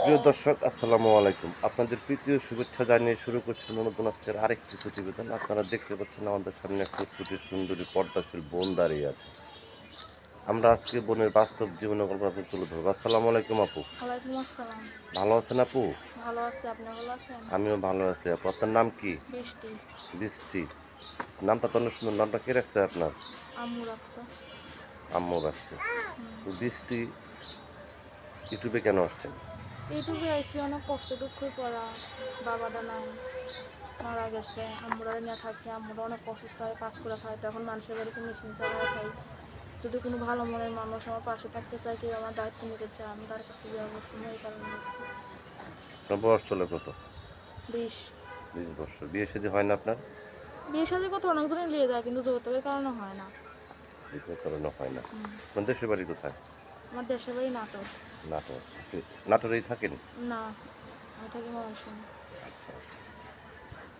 প্রিয় দর্শক, আসসালামু আলাইকুম। আপনাদের প্রীতীয় শুভেচ্ছা জানিয়ে শুরু করছি নতুন আজকের আরেকটি প্রতিবেদন। আপনারা দেখতে পাচ্ছেন আমাদের সামনে ফুটফুটে সুন্দরী পর্দাশীল বোন দাঁড়িয়ে আছে। আমরা আজকে বোনের বাস্তব জীবনের গল্প আপনাদের তুলে ধরবো। আসসালামু আলাইকুম আপু। ওয়ালাইকুম আসসালাম। ভালো আছেন আপু? ভালো আছি, আপনি ভালো আছেন? আমিও ভালো আছি আপু। আপনার নাম কি? বৃষ্টি। বৃষ্টি। নামটা তো অনেক সুন্দর। নামটা কে রাখছে আপনার? আম্মু রাখছে। আম্মু রাখছে। হুম। তো বৃষ্টি, ইউটিউবে কেন আসছেন? ইউটিউবে আইসি অনেক কষ্ট দুঃখ করা। বাবাটা নাই, মারা গেছে। আম্মুরা নিয়ে থাকি, আম্মুরা অনেক অসুস্থ হয়, কাজ করে খায়। তখন মানুষের বাড়িতে মেশিন চালায় খাই। যদি কোনো ভালো মনের মানুষ আমার পাশে থাকতে চায়, কেউ আমার দায়িত্ব নিতে চায়, আমি তার কাছে যাওয়া করছি, এই কারণে গেছি। আপনার বয়স চলে কত? 20। 20 বছর। বিয়ে শাদী হয় না আপনার? বিয়ে সাথে কথা অনেকজনই নিয়ে যায়, কিন্তু যৌতুকের কারণে হয় না। বিয়ের কারণে হয় না। হুম। আপনার দেশের বাড়ি কোথায়? আমার দেশের বাড়ি নাটোর। নাটোর। আপনি নাটোরেই থাকেন? না, আমি থাকি ময়মনসিংহে। আচ্ছা আচ্ছা।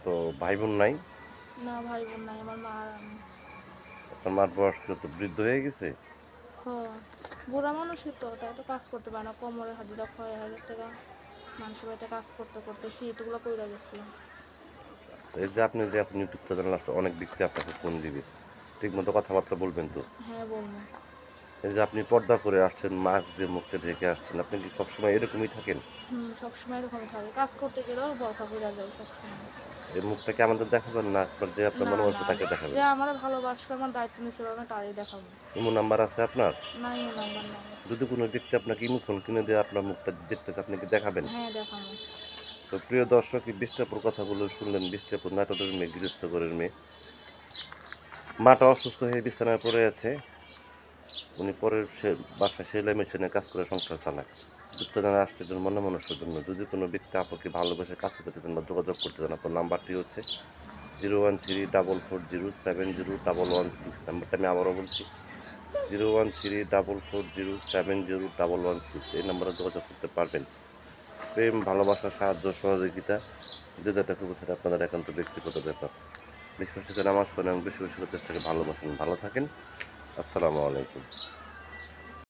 তো ভাই বোন নাই? না, ভাই বোন নাই, আমার মা আর আমি। আপনার মার বয়স কত, বৃদ্ধ হয়ে গেছে? হ্যাঁ, বুড়া মানুষই তো, তাই তো কাজ করতে পারে না, কোমরের হাড়িটা ক্ষয় হয়ে গেছে গা। মানুষের বাড়িতে কাজ করতে করতে শীতগুলো পড়ে গেছিল। আচ্ছা, এই যে আপনি ইউটিউব চ্যানেল আছে, অনেক ব্যক্তি আপনাকে ফোন দিবে, ঠিক মতো কথাবার্তা বলবেন তো? হ্যাঁ, বলবো। এই যে আপনি পর্দা করে আসছেন, মাস্ক দিয়ে মুখকে ঢেকে আসছেন, আপনি কি সবসময় এরকমই থাকেন? সবসময় এরকমই থাকে, কাজ করতে গেলেও বরখা পড়ে যায় সবসময়। এই মুখটাকে আমাদের দেখাবেন না, আপনার যে আপনার না মনে না, হচ্ছে তাকে দেখাবেন? যে আমার ভালোবাসবে, আমার দায়িত্ব নিতে পারবে, তারই দেখাবো। ইমো নাম্বার আছে আপনার? নাই, ও নাম্বার নাই। যদি কোনো ব্যক্তি আপনাকে ইমো ফোন কিনে দিয়ে আপনার মুখটা দেখতে চায়, আপনি কি দেখাবেন? হ্যাঁ, দেখাবো। তো প্রিয় দর্শক, এই বৃষ্টাপুর কথাগুলো শুনলেন। বৃষ্টাপুর নাটোরের মেয়ে, গৃহস্থ ঘরের মেয়ে। মাটা অসুস্থ হয়ে বিছানায় পড়ে আছে। উনি পরের বাসায় সেলাই মেশিনে কাজ করে সংসার চালায়। উত্তেজনা আসছে জন্য মনে মানুষের জন্য। যদি কোনো ব্যক্তি আপনাকে ভালোবেসে কাজ করতে চান বা যোগাযোগ করতে চান, আপনার নাম্বারটি হচ্ছে 01344070116। নাম্বারটা আমি আবারও বলছি, 01344070116। এই নাম্বারে যোগাযোগ করতে পারবেন। প্রেম, ভালোবাসা, সাহায্য, সহযোগিতা, যে যেটা খুব সেটা আপনাদের একান্ত ব্যক্তিগত ব্যাপার। বেশি বেশি করে নামাজ পড়েন এবং বেশি বেশি করে চেষ্টাকে ভালোবাসেন। ভালো থাকেন। আসসালামু আলাইকুম।